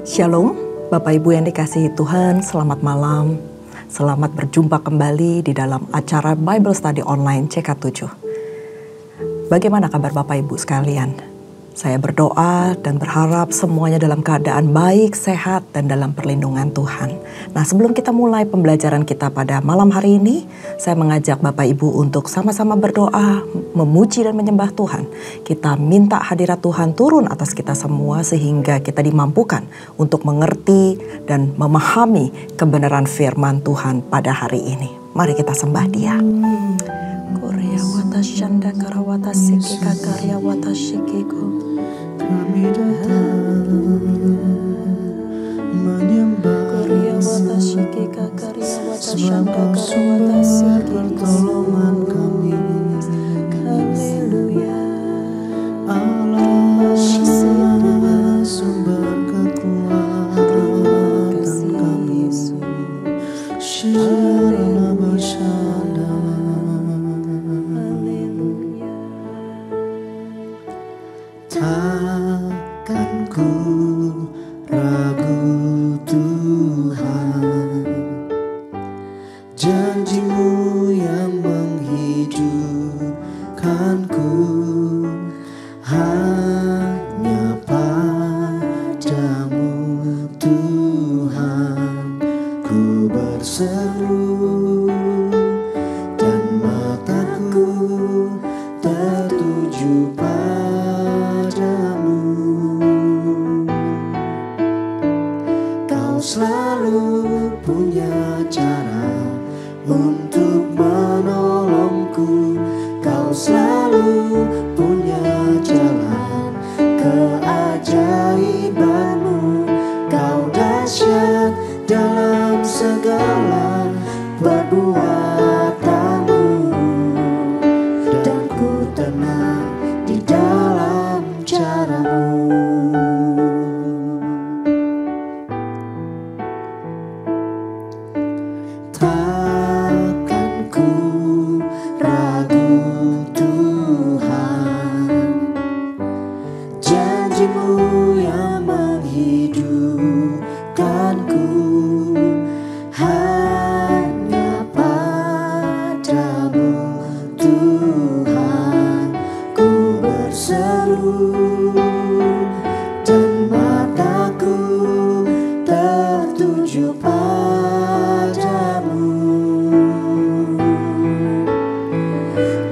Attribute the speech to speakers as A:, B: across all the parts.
A: Shalom, Bapak Ibu yang dikasihi Tuhan, selamat malam. Selamat berjumpa kembali di dalam acara Bible Study Online CK7. Bagaimana kabar Bapak Ibu sekalian? Saya berdoa dan berharap semuanya dalam keadaan baik, sehat, dan dalam perlindungan Tuhan. Nah, sebelum kita mulai pembelajaran kita pada malam hari ini, saya mengajak Bapak Ibu untuk sama-sama berdoa, memuji dan menyembah Tuhan. Kita minta hadirat Tuhan turun atas kita semua sehingga kita dimampukan untuk mengerti dan memahami kebenaran firman Tuhan pada hari ini. Mari kita sembah Dia. Korea wata shanda karawata siki kakarya wata shikiku.
B: Kami datang menyembah
A: Korea wata shiki kakarya wata shanda
B: sebab
A: karawata
B: sumber
A: siki.
B: pertolongan kami.
A: Haleluya.
B: Allah sumber kekuatan kami. Shalom takkan ku ragu Tuhan, janji-Mu yang menghidupkanku, hanya padamu Tuhan ku berseru, dan mataku tertuju padamu. Kau selalu punya cara untuk menolongku, Kau selalu punya jalan keajaiban-Mu. Kau dahsyat dalam segala perbuatan-Mu, dan ku tenang di dalam cara-Mu. Takkan ku ragu Tuhan, janji-Mu yang menghidupkanku, hanya padamu Tuhan ku berseru, dan mataku tertuju padamu.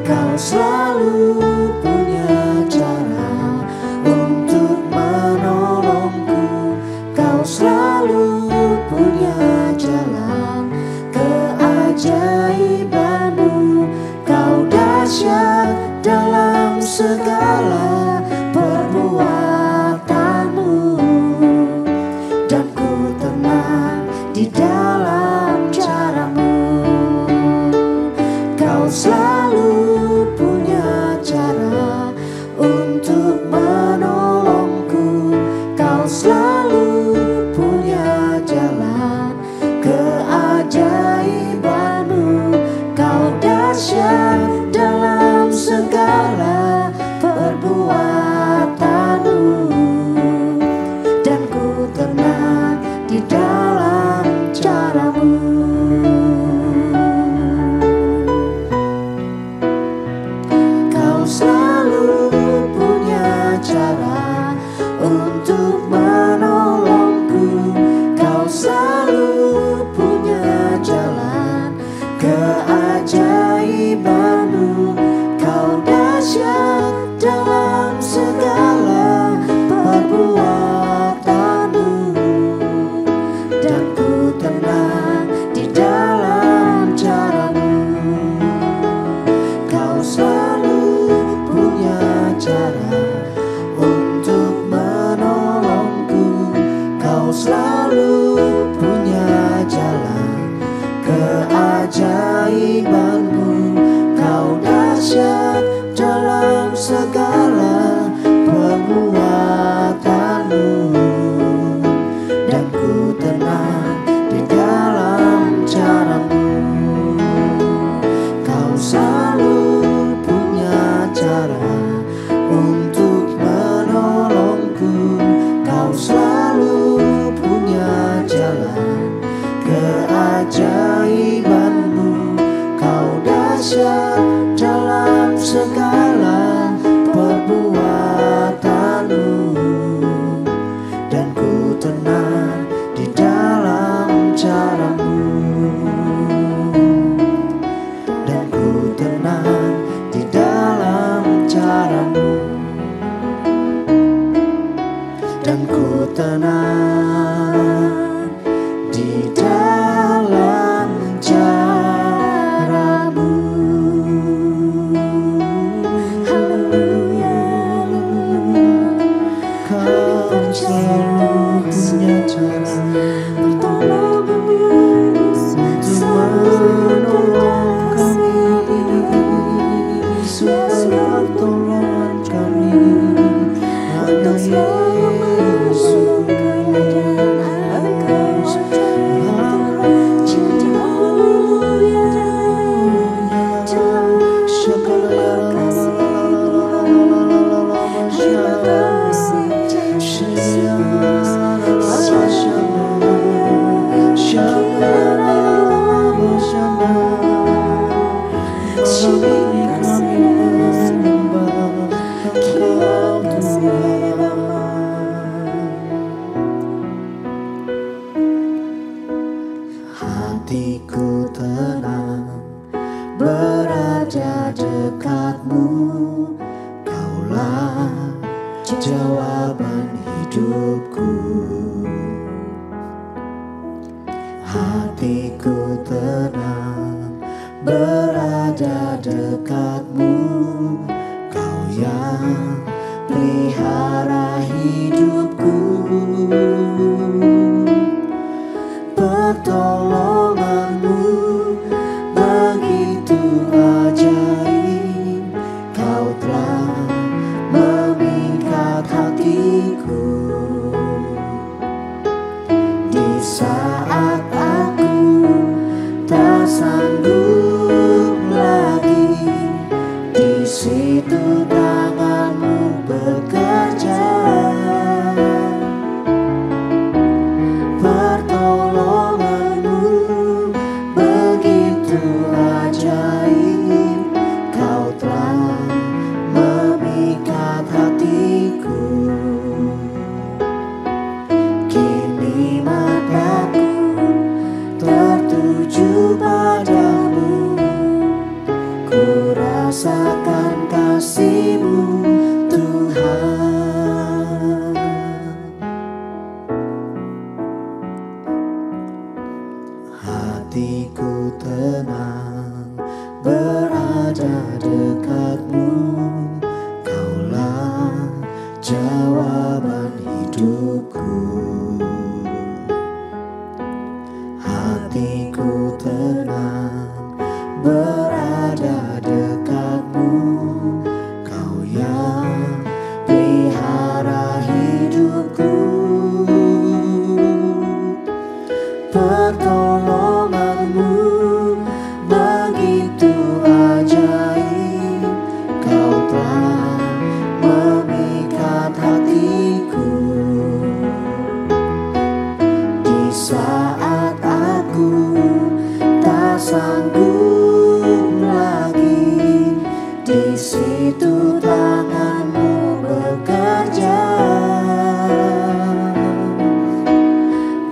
B: Kau selalu punya cara untuk menolongku, Kau selalu punya jalan keajaiban-Mu. Kau dahsyat dalam segala perbuatan-Mu, dan ku tenang di dalam cara-Mu. Kau selalu punya cara untuk menolongku, Kau selalu punya jalan keajaiban-Mu. Kau dahsyat dalam segala perbuatan-Mu, dan ku tenang di dalam cara-Mu. Kau selalu punya cara untuk menolongku, Kau selalu punya jalan keajaiban-Mu. Kau dahsyat dalam segala perbuatan-Mu, dan ku tenang di dalam cara-Mu. Kau selalu punya cara untuk menolongku, Kau selalu punya jalan keajaiban-Mu. Kau dahsyat dalam segala perbuatan-Mu, dan ku tenang di dalam cara-Mu. Kau selalu punya cara untuk menolongku, Kau selalu dan ku tenang di dalam caramu. Kau selalu punya cara untuk menolong kami, supaya pertolongan kami hanya Yesus. Hatiku tenang berada dekatmu, Kaulah jawaban hidupku. Hatiku tenang berada dekatmu, Kau yang pelihara hidupku. Pertolonganmu begitu ajaib, Kau telah memikat hatiku. Di saat aku tak sanggup lagi, di situ tanganmu bekerja. Pertolonganmu begitu ajaib, Kau telah memikat hatiku. Kini mataku tertuju padamu, ku rasakan kasih-Mu Tuhan. Hatiku tenang berada dekatmu, Kaulah jawaban hidupku. Hatiku tenang berada dekatmu, Kau yang pelihara hidupku. Pertolonganmu begitu ajaib, Kau telah memikat hatiku. Di saat aku tak sanggup lagi, di situ tanganmu bekerja.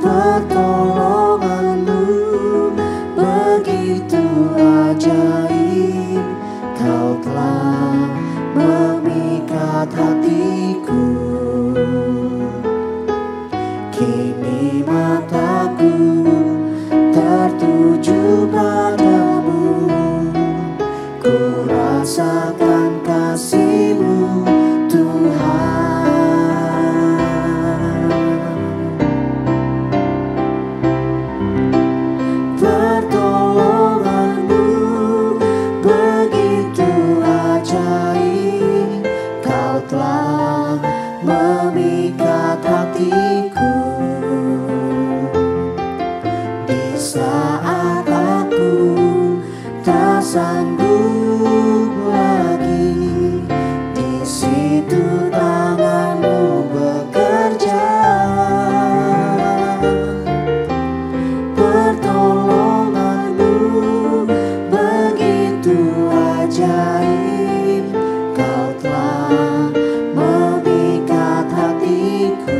B: Pertolonganmu begitu ajaib, Kau telah memikat hatiku. Kini mataku tertuju padamu, ku rasakan kasih-Mu Tuhan. Pertolonganmu begitu ajaib, Kau telah memikat hatiku. Di saat aku tak sanggup lagi, di situ tanganmu bekerja. Pertolonganmu begitu ajaib, Kau telah memikat hatiku.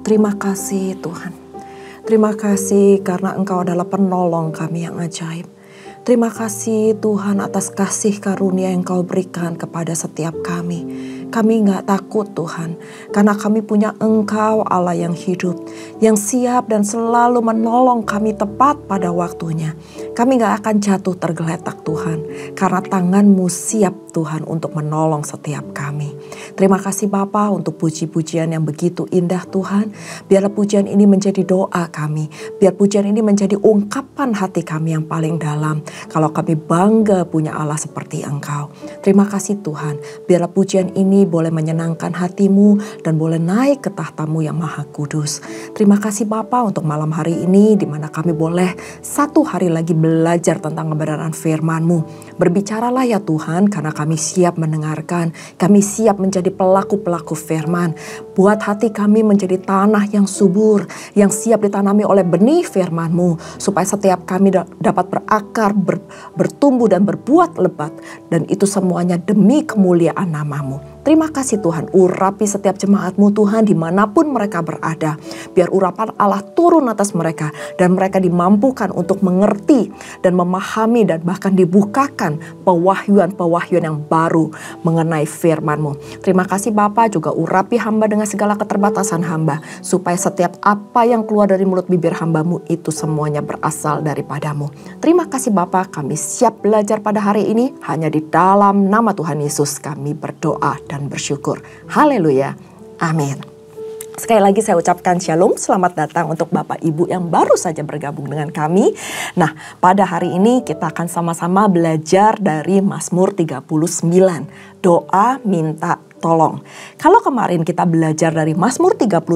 A: Terima kasih Tuhan. Terima kasih karena Engkau adalah penolong kami yang ajaib. Terima kasih Tuhan atas kasih karunia yang Engkau berikan kepada setiap kami. Kami gak takut Tuhan, karena kami punya Engkau Allah yang hidup, yang siap dan selalu menolong kami tepat pada waktunya. Kami gak akan jatuh tergeletak Tuhan, karena tangan-Mu siap Tuhan untuk menolong setiap kami. Terima kasih Bapa untuk puji-pujian yang begitu indah Tuhan. Biarlah pujian ini menjadi doa kami. Biar pujian ini menjadi ungkapan hati kami yang paling dalam. Kalau kami bangga punya Allah seperti Engkau. Terima kasih Tuhan. Biarlah pujian ini boleh menyenangkan hati-Mu dan boleh naik ke tahta-Mu yang maha kudus. Terima kasih Bapa untuk malam hari ini di mana kami boleh satu hari lagi belajar tentang kebenaran firman-Mu. Berbicaralah ya Tuhan, karena kami siap mendengarkan. Kami siap menjadi pelaku-pelaku firman. Buat hati kami menjadi tanah yang subur, yang siap ditanami oleh benih firman-Mu, supaya setiap kami dapat berakar, bertumbuh dan berbuat lebat. Dan itu semuanya demi kemuliaan nama-Mu. Terima kasih Tuhan, urapi setiap jemaat-Mu Tuhan dimanapun mereka berada. Biar urapan Allah turun atas mereka dan mereka dimampukan untuk mengerti dan memahami dan bahkan dibukakan pewahyuan-pewahyuan yang baru mengenai firman-Mu. Terima kasih Bapa, juga urapi hamba dengan segala keterbatasan hamba, supaya setiap apa yang keluar dari mulut bibir hamba-Mu itu semuanya berasal daripada-Mu. Terima kasih Bapa, kami siap belajar pada hari ini. Hanya di dalam nama Tuhan Yesus kami berdoa dan bersyukur. Haleluya. Amin. Sekali lagi saya ucapkan shalom, selamat datang untuk Bapak Ibu yang baru saja bergabung dengan kami. Nah, pada hari ini kita akan sama-sama belajar dari Mazmur 39, doa minta tolong. Kalau kemarin kita belajar dari Mazmur 38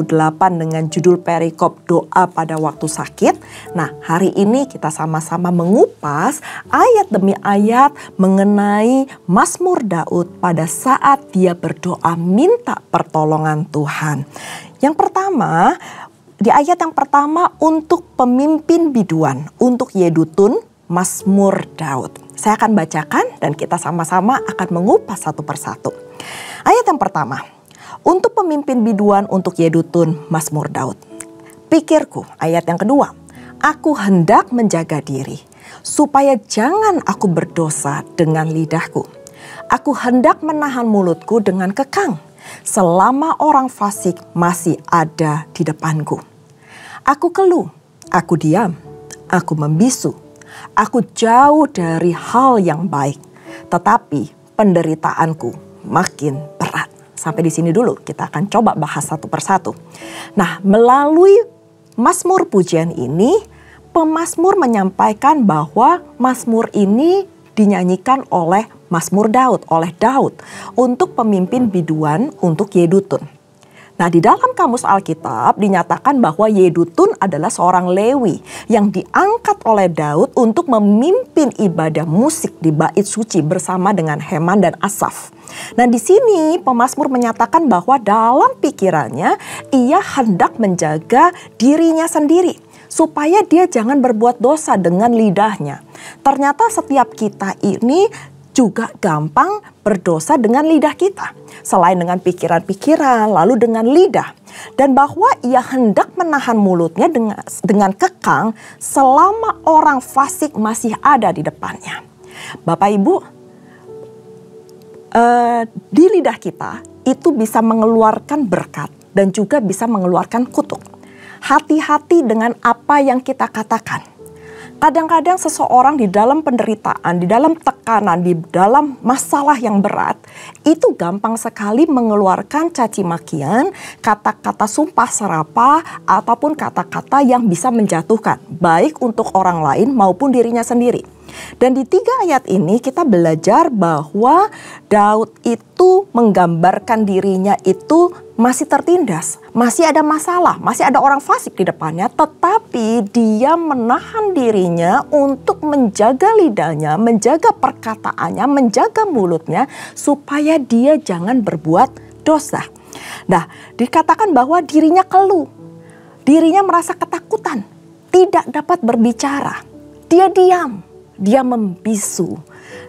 A: dengan judul perikop doa pada waktu sakit. Nah, hari ini kita sama-sama mengupas ayat demi ayat mengenai Mazmur Daud pada saat dia berdoa minta pertolongan Tuhan. Yang pertama, di ayat yang pertama untuk pemimpin biduan, untuk Yedutun, Mazmur Daud. Saya akan bacakan dan kita sama-sama akan mengupas satu persatu. Ayat yang pertama, untuk pemimpin biduan untuk Yedutun, Mazmur Daud. Pikirku, ayat yang kedua, aku hendak menjaga diri, supaya jangan aku berdosa dengan lidahku. Aku hendak menahan mulutku dengan kekang, selama orang fasik masih ada di depanku. Aku keluh, aku diam, aku membisu, aku jauh dari hal yang baik, tetapi penderitaanku makin berat. Sampai di sini dulu, kita akan coba bahas satu persatu. Nah, melalui Mazmur pujian ini, pemazmur menyampaikan bahwa Mazmur ini dinyanyikan oleh Mazmur Daud, oleh Daud untuk pemimpin biduan untuk Yedutun. Nah, di dalam kamus Alkitab dinyatakan bahwa Yedutun adalah seorang Lewi yang diangkat oleh Daud untuk memimpin ibadah musik di bait suci bersama dengan Heman dan Asaf. Nah, di sini pemazmur menyatakan bahwa dalam pikirannya ia hendak menjaga dirinya sendiri supaya dia jangan berbuat dosa dengan lidahnya. Ternyata setiap kita ini juga gampang berdosa dengan lidah kita. Selain dengan pikiran-pikiran, lalu dengan lidah. Dan bahwa ia hendak menahan mulutnya dengan kekang selama orang fasik masih ada di depannya. Bapak Ibu, di lidah kita itu bisa mengeluarkan berkat dan juga bisa mengeluarkan kutuk. Hati-hati dengan apa yang kita katakan. Kadang-kadang seseorang di dalam penderitaan, di dalam tekanan, di dalam masalah yang berat, itu gampang sekali mengeluarkan caci makian, kata-kata sumpah serapah, ataupun kata-kata yang bisa menjatuhkan, baik untuk orang lain maupun dirinya sendiri. Dan di 3 ayat ini kita belajar bahwa Daud itu menggambarkan dirinya itu masih tertindas, masih ada masalah, masih ada orang fasik di depannya, tetapi dia menahan dirinya untuk menjaga lidahnya, menjaga perkataannya, menjaga mulutnya supaya dia jangan berbuat dosa. Nah, dikatakan bahwa dirinya keluh, dirinya merasa ketakutan, tidak dapat berbicara, dia diam. Dia membisu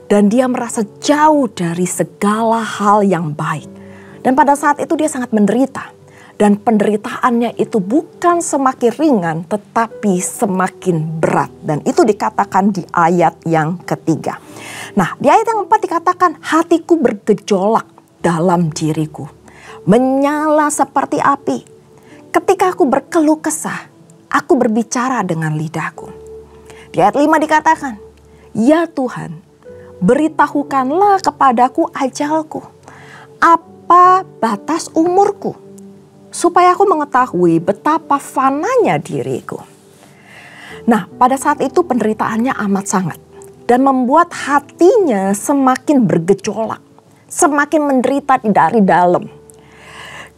A: dan dia merasa jauh dari segala hal yang baik. Dan pada saat itu dia sangat menderita. Dan penderitaannya itu bukan semakin ringan tetapi semakin berat. Dan itu dikatakan di ayat yang ketiga. Nah, di ayat yang 4 dikatakan, hatiku bergejolak dalam diriku, menyala seperti api. Ketika aku berkeluh kesah, aku berbicara dengan lidahku. Di ayat 5 dikatakan, ya Tuhan, beritahukanlah kepadaku ajalku, apa batas umurku, supaya aku mengetahui betapa fananya diriku. Nah, pada saat itu penderitaannya amat sangat dan membuat hatinya semakin bergejolak, semakin menderita dari dalam.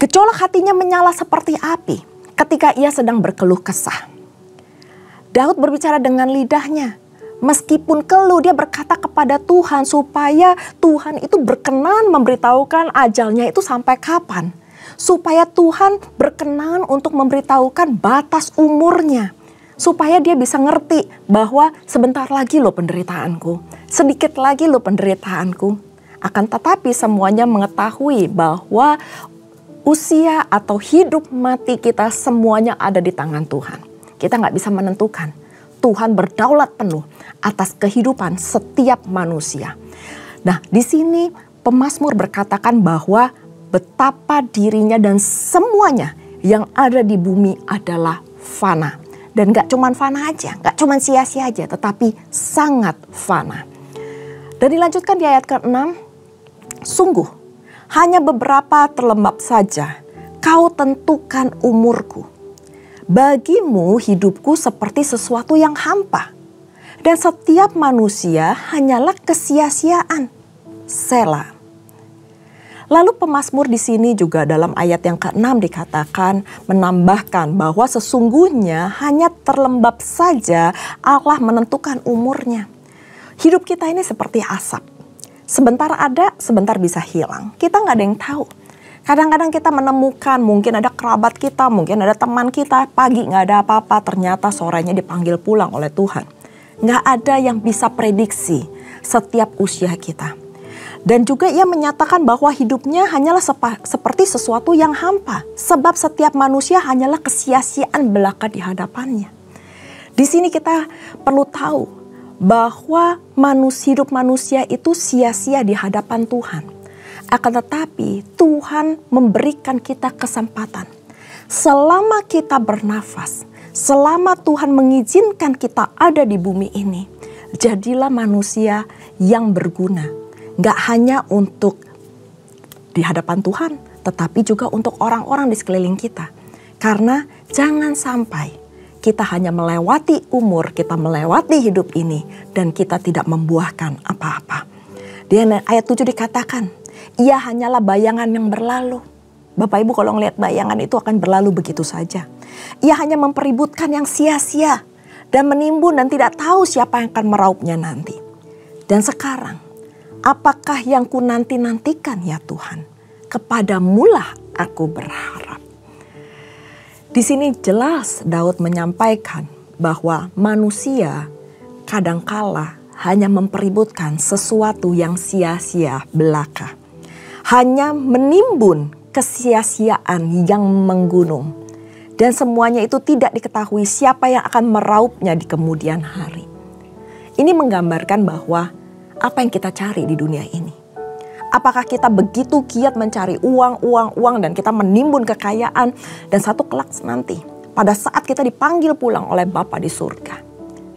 A: Gejolak hatinya menyala seperti api ketika ia sedang berkeluh kesah. Daud berbicara dengan lidahnya. Meskipun keluh, dia berkata kepada Tuhan supaya Tuhan itu berkenan memberitahukan ajalnya itu sampai kapan. Supaya Tuhan berkenan untuk memberitahukan batas umurnya. Supaya dia bisa ngerti bahwa sebentar lagi loh penderitaanku. Sedikit lagi loh penderitaanku. Akan tetapi semuanya mengetahui bahwa usia atau hidup mati kita semuanya ada di tangan Tuhan. Kita gak bisa menentukan. Tuhan berdaulat penuh atas kehidupan setiap manusia. Nah, di sini pemazmur berkatakan bahwa betapa dirinya dan semuanya yang ada di bumi adalah fana. Dan gak cuman fana aja, gak cuman sia-sia aja, tetapi sangat fana. Dan dilanjutkan di ayat ke-6, sungguh hanya beberapa terlembab saja kau tentukan umurku. Bagimu hidupku seperti sesuatu yang hampa. Dan setiap manusia hanyalah kesia-siaan. Selah. Lalu pemazmur di sini juga dalam ayat yang ke-6 dikatakan menambahkan bahwa sesungguhnya hanya terlembab saja Allah menentukan umurnya. Hidup kita ini seperti asap. Sebentar ada, sebentar bisa hilang. Kita nggak ada yang tahu. Kadang-kadang kita menemukan mungkin ada kerabat kita, mungkin ada teman kita, pagi nggak ada apa-apa, ternyata sorenya dipanggil pulang oleh Tuhan. Nggak ada yang bisa prediksi setiap usia kita. Dan juga ia menyatakan bahwa hidupnya hanyalah seperti sesuatu yang hampa. Sebab setiap manusia hanyalah kesia-siaan belaka di hadapannya. Di sini kita perlu tahu bahwa hidup manusia itu sia-sia di hadapan Tuhan. Akan tetapi Tuhan memberikan kita kesempatan. Selama kita bernafas, selama Tuhan mengizinkan kita ada di bumi ini, jadilah manusia yang berguna. Gak hanya untuk di hadapan Tuhan, tetapi juga untuk orang-orang di sekeliling kita. Karena jangan sampai kita hanya melewati umur, kita melewati hidup ini, dan kita tidak membuahkan apa-apa. Di ayat 7 dikatakan, ia hanyalah bayangan yang berlalu. Bapak Ibu kalau ngelihat bayangan itu akan berlalu begitu saja. Ia hanya mempeributkan yang sia-sia dan menimbun dan tidak tahu siapa yang akan meraupnya nanti. Dan sekarang, apakah yang ku nanti-nantikan ya Tuhan? Kepadamulah aku berharap. Di sini jelas Daud menyampaikan bahwa manusia kadangkala hanya mempeributkan sesuatu yang sia-sia belaka. Hanya menimbun kesia-siaan yang menggunung. Dan semuanya itu tidak diketahui siapa yang akan meraupnya di kemudian hari. Ini menggambarkan bahwa apa yang kita cari di dunia ini. Apakah kita begitu giat mencari uang dan kita menimbun kekayaan dan satu kelak nanti pada saat kita dipanggil pulang oleh Bapa di surga.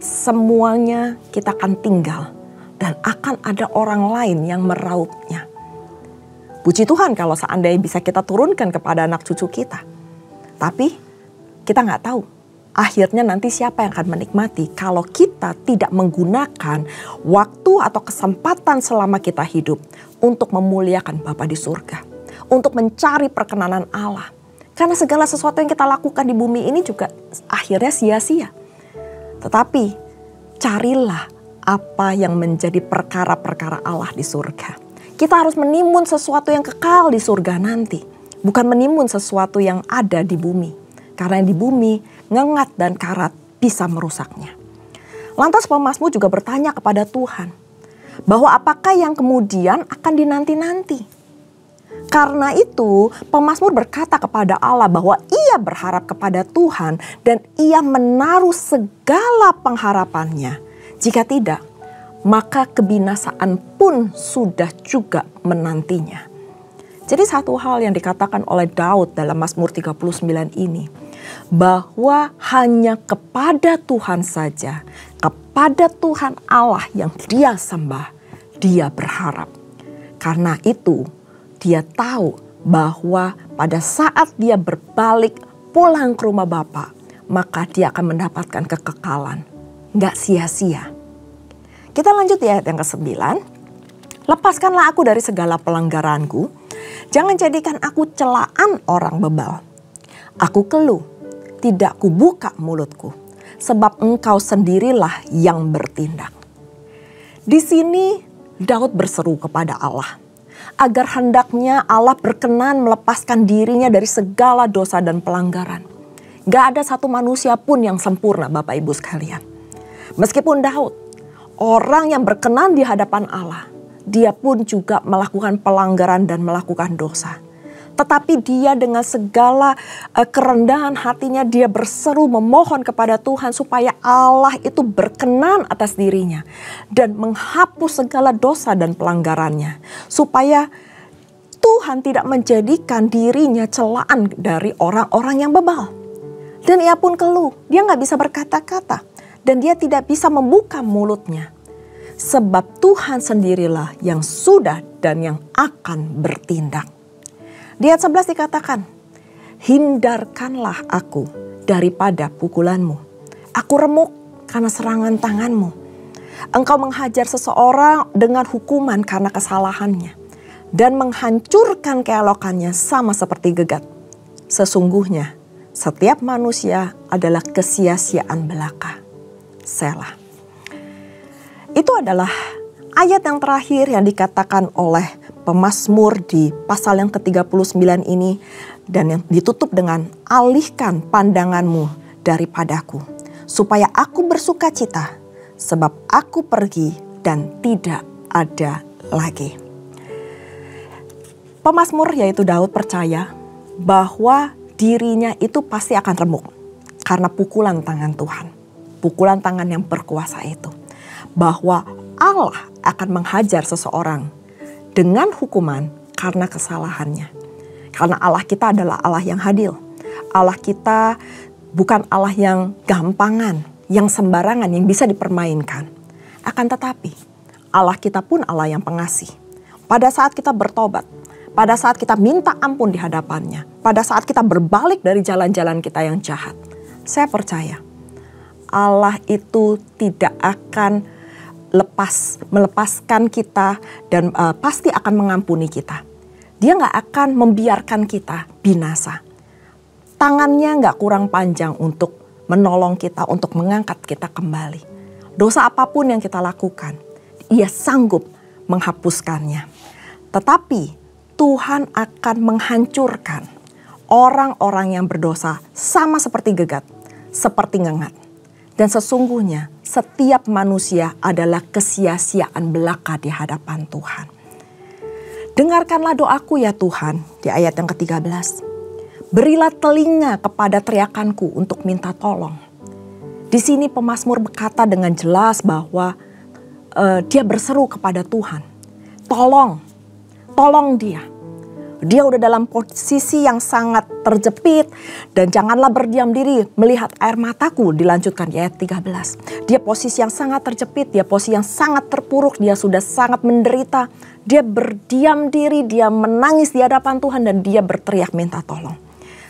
A: Semuanya kita akan tinggal dan akan ada orang lain yang meraupnya. Puji Tuhan kalau seandainya bisa kita turunkan kepada anak cucu kita. Tapi kita nggak tahu akhirnya nanti siapa yang akan menikmati kalau kita tidak menggunakan waktu atau kesempatan selama kita hidup untuk memuliakan Bapa di surga. Untuk mencari perkenanan Allah. Karena segala sesuatu yang kita lakukan di bumi ini juga akhirnya sia-sia. Tetapi carilah apa yang menjadi perkara-perkara Allah di surga. Kita harus menimbun sesuatu yang kekal di surga nanti. Bukan menimbun sesuatu yang ada di bumi. Karena di bumi ngengat dan karat bisa merusaknya. Lantas pemazmur juga bertanya kepada Tuhan. Bahwa apakah yang kemudian akan dinanti-nanti. Karena itu pemazmur berkata kepada Allah bahwa ia berharap kepada Tuhan dan ia menaruh segala pengharapannya. Jika tidak, maka kebinasaan pun sudah juga menantinya. Jadi satu hal yang dikatakan oleh Daud dalam Mazmur 39 ini, bahwa hanya kepada Tuhan saja, kepada Tuhan Allah yang dia sembah, dia berharap. Karena itu dia tahu bahwa pada saat dia berbalik pulang ke rumah Bapa, maka dia akan mendapatkan kekekalan. Nggak sia-sia. Kita lanjut di ayat yang ke-9. Lepaskanlah aku dari segala pelanggaranku. Jangan jadikan aku celaan orang bebal. Aku keluh, tidak kubuka mulutku. Sebab engkau sendirilah yang bertindak. Di sini Daud berseru kepada Allah. Agar hendaknya Allah berkenan melepaskan dirinya dari segala dosa dan pelanggaran. Gak ada satu manusia pun yang sempurna, Bapak Ibu sekalian. Meskipun Daud, orang yang berkenan di hadapan Allah, dia pun juga melakukan pelanggaran dan melakukan dosa. Tetapi dia dengan segala kerendahan hatinya, dia berseru memohon kepada Tuhan supaya Allah itu berkenan atas dirinya. Dan menghapus segala dosa dan pelanggarannya. Supaya Tuhan tidak menjadikan dirinya celaan dari orang-orang yang bebal. Dan ia pun keluh, dia gak bisa berkata-kata. Dan dia tidak bisa membuka mulutnya. Sebab Tuhan sendirilah yang sudah dan yang akan bertindak. Di ayat 11 dikatakan, hindarkanlah aku daripada pukulanmu. Aku remuk karena serangan tanganmu. Engkau menghajar seseorang dengan hukuman karena kesalahannya. Dan menghancurkan keelokannya sama seperti gegat. Sesungguhnya setiap manusia adalah kesia-siaan belaka. Selah. Itu adalah ayat yang terakhir yang dikatakan oleh pemazmur di pasal yang ke-39 ini. Dan yang ditutup dengan alihkan pandanganmu daripadaku. Supaya aku bersuka cita sebab aku pergi dan tidak ada lagi. Pemazmur yaitu Daud percaya bahwa dirinya itu pasti akan remuk. Karena pukulan tangan Tuhan. Pukulan tangan yang berkuasa itu. Bahwa Allah akan menghajar seseorang dengan hukuman karena kesalahannya. Karena Allah kita adalah Allah yang adil. Allah kita bukan Allah yang gampangan, yang sembarangan, yang bisa dipermainkan. Akan tetapi Allah kita pun Allah yang pengasih. Pada saat kita bertobat, pada saat kita minta ampun di hadapannya, pada saat kita berbalik dari jalan-jalan kita yang jahat, saya percaya Allah itu tidak akan melepaskan kita dan pasti akan mengampuni kita. Dia gak akan membiarkan kita binasa. Tangannya gak kurang panjang untuk menolong kita, untuk mengangkat kita kembali. Dosa apapun yang kita lakukan, ia sanggup menghapuskannya. Tetapi Tuhan akan menghancurkan orang-orang yang berdosa sama seperti gegat, seperti ngengat. Dan sesungguhnya setiap manusia adalah kesia-siaan belaka di hadapan Tuhan. Dengarkanlah doaku ya Tuhan, di ayat yang ke-13. Berilah telinga kepada teriakanku untuk minta tolong. Di sini pemazmur berkata dengan jelas bahwa dia berseru kepada Tuhan. Tolong dia. Dia udah dalam posisi yang sangat terjepit dan janganlah berdiam diri melihat air mataku, dilanjutkan di ayat 13. Dia posisi yang sangat terjepit, dia posisi yang sangat terpuruk, dia sudah sangat menderita. Dia berdiam diri, dia menangis di hadapan Tuhan dan dia berteriak minta tolong.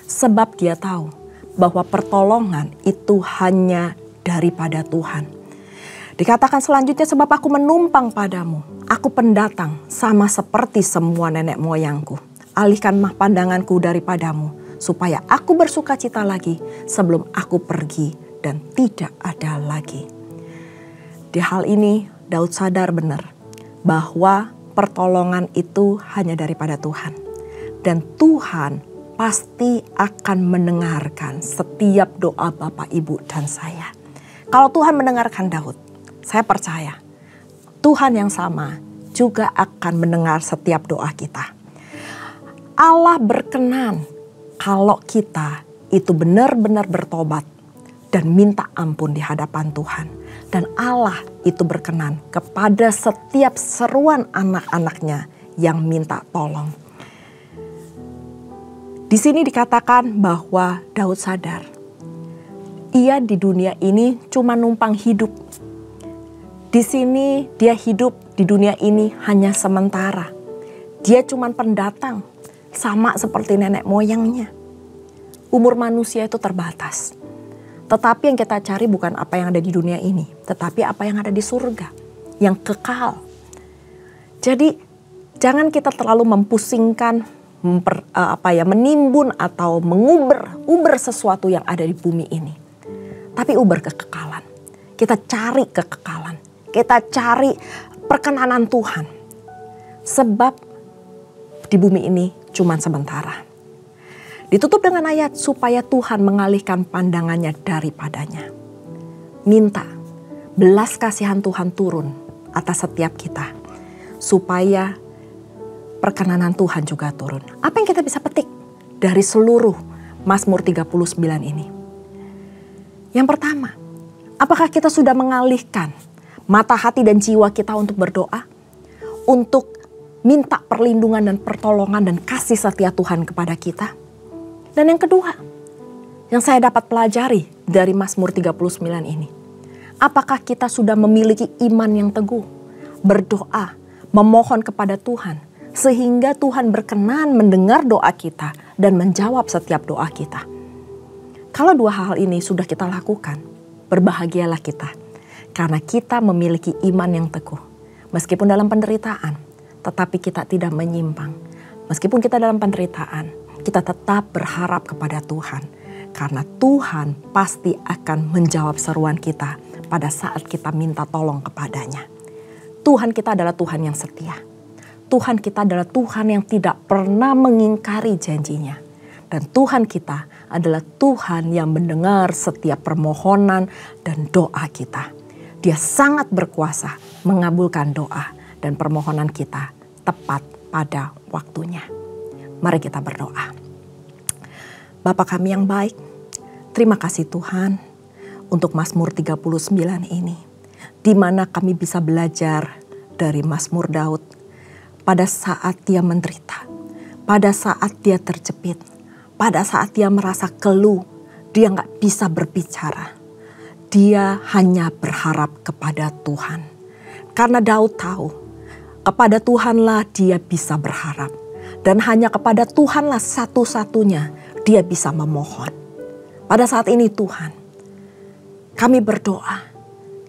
A: Sebab dia tahu bahwa pertolongan itu hanya daripada Tuhan. Dikatakan selanjutnya, sebab aku menumpang padamu, aku pendatang sama seperti semua nenek moyangku. Alihkanlah pandanganku daripadamu, supaya aku bersuka cita lagi sebelum aku pergi dan tidak ada lagi. Di hal ini Daud sadar benar bahwa pertolongan itu hanya daripada Tuhan. Dan Tuhan pasti akan mendengarkan setiap doa Bapak, Ibu, dan saya. Kalau Tuhan mendengarkan Daud, saya percaya Tuhan yang sama juga akan mendengar setiap doa kita. Allah berkenan kalau kita itu benar-benar bertobat dan minta ampun di hadapan Tuhan. Dan Allah itu berkenan kepada setiap seruan anak-anaknya yang minta tolong. Di sini dikatakan bahwa Daud sadar, ia di dunia ini cuma numpang hidup. Di sini dia hidup di dunia ini hanya sementara. Dia cuma pendatang, sama seperti nenek moyangnya. Umur manusia itu terbatas. Tetapi yang kita cari bukan apa yang ada di dunia ini, tetapi apa yang ada di surga, yang kekal. Jadi jangan kita terlalu mempusingkan, menimbun atau menguber sesuatu yang ada di bumi ini. Tapi uber kekekalan. Kita cari kekekalan. Kita cari perkenanan Tuhan. Sebab di bumi ini cuma sementara. Ditutup dengan ayat supaya Tuhan mengalihkan pandangannya daripadanya. Minta belas kasihan Tuhan turun atas setiap kita. Supaya perkenanan Tuhan juga turun. Apa yang kita bisa petik dari seluruh Mazmur 39 ini? Yang pertama, apakah kita sudah mengalihkan mata hati dan jiwa kita untuk berdoa? Untuk minta perlindungan dan pertolongan dan kasih setia Tuhan kepada kita? Dan yang kedua, yang saya dapat pelajari dari Mazmur 39 ini. Apakah kita sudah memiliki iman yang teguh? Berdoa, memohon kepada Tuhan. Sehingga Tuhan berkenan mendengar doa kita dan menjawab setiap doa kita. Kalau dua hal ini sudah kita lakukan, berbahagialah kita. Karena kita memiliki iman yang teguh. Meskipun dalam penderitaan, tetapi kita tidak menyimpang. Meskipun kita dalam penderitaan, kita tetap berharap kepada Tuhan. Karena Tuhan pasti akan menjawab seruan kita pada saat kita minta tolong kepadanya. Tuhan kita adalah Tuhan yang setia. Tuhan kita adalah Tuhan yang tidak pernah mengingkari janjinya. Dan Tuhan kita adalah Tuhan yang mendengar setiap permohonan dan doa kita. Dia sangat berkuasa mengabulkan doa dan permohonan kita tepat pada waktunya. Mari kita berdoa. Bapa kami yang baik, terima kasih Tuhan untuk Mazmur 39 ini. Di mana kami bisa belajar dari Mazmur Daud pada saat dia menderita, pada saat dia terjepit, pada saat dia merasa keluh, dia gak bisa berbicara. Dia hanya berharap kepada Tuhan. Karena Daud tahu, kepada Tuhanlah dia bisa berharap. Dan hanya kepada Tuhanlah satu-satunya dia bisa memohon. Pada saat ini Tuhan, kami berdoa,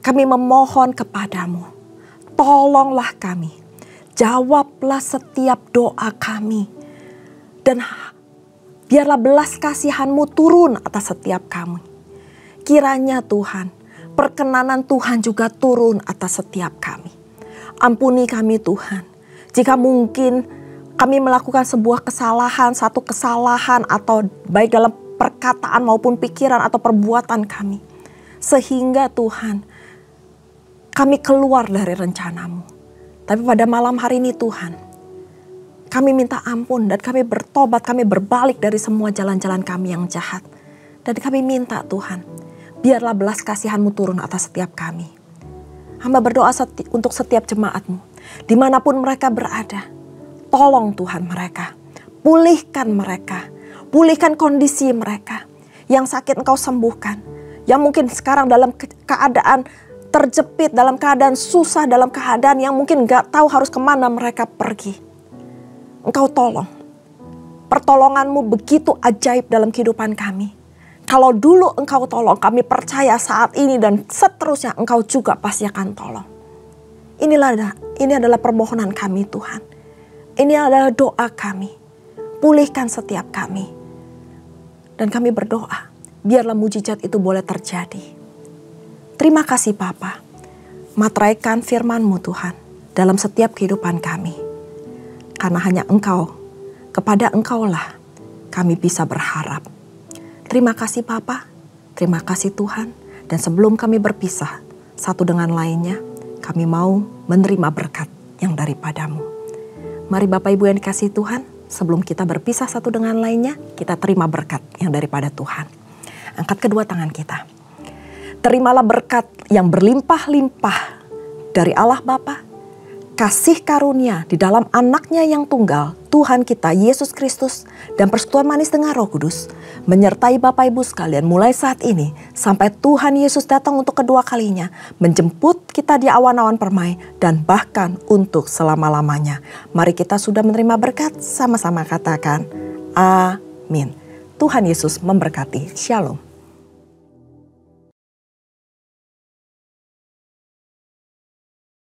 A: kami memohon kepadamu. Tolonglah kami, jawablah setiap doa kami. Dan biarlah belas kasihan-Mu turun atas setiap kami. Kiranya Tuhan, perkenanan Tuhan juga turun atas setiap kami. Ampuni kami Tuhan, jika mungkin kami melakukan sebuah kesalahan, satu kesalahan atau baik dalam perkataan maupun pikiran atau perbuatan kami. Sehingga Tuhan, kami keluar dari rencana-Mu. Tapi pada malam hari ini Tuhan, kami minta ampun dan kami bertobat, kami berbalik dari semua jalan-jalan kami yang jahat. Dan kami minta Tuhan, biarlah belas kasihan-Mu turun atas setiap kami. Hamba berdoa untuk setiap jemaat-Mu, dimanapun mereka berada. Tolong Tuhan mereka, pulihkan mereka, pulihkan kondisi mereka. Yang sakit Engkau sembuhkan, yang mungkin sekarang dalam keadaan terjepit, dalam keadaan susah, dalam keadaan yang mungkin gak tahu harus kemana mereka pergi. Engkau tolong, pertolongan-Mu begitu ajaib dalam kehidupan kami. Kalau dulu Engkau tolong, kami percaya saat ini dan seterusnya Engkau juga pasti akan tolong. Ini adalah permohonan kami Tuhan. Ini adalah doa kami. Pulihkan setiap kami. Dan kami berdoa, biarlah mujizat itu boleh terjadi. Terima kasih Bapa. Materaikan firman-Mu Tuhan dalam setiap kehidupan kami. Karena hanya Engkau, kepada Engkaulah kami bisa berharap. Terima kasih Bapa, terima kasih Tuhan. Dan sebelum kami berpisah satu dengan lainnya, kami mau menerima berkat yang daripada-Mu. Mari Bapak Ibu yang dikasihi Tuhan, sebelum kita berpisah satu dengan lainnya, kita terima berkat yang daripada Tuhan. Angkat kedua tangan kita. Terimalah berkat yang berlimpah-limpah dari Allah Bapa, kasih karunia di dalam anaknya yang tunggal, Tuhan kita Yesus Kristus, dan persekutuan manis dengan Roh Kudus, menyertai Bapak Ibu sekalian mulai saat ini, sampai Tuhan Yesus datang untuk kedua kalinya, menjemput kita di awan-awan permai, dan bahkan untuk selama-lamanya. Mari kita sudah menerima berkat, sama-sama katakan, amin. Tuhan Yesus memberkati. Shalom.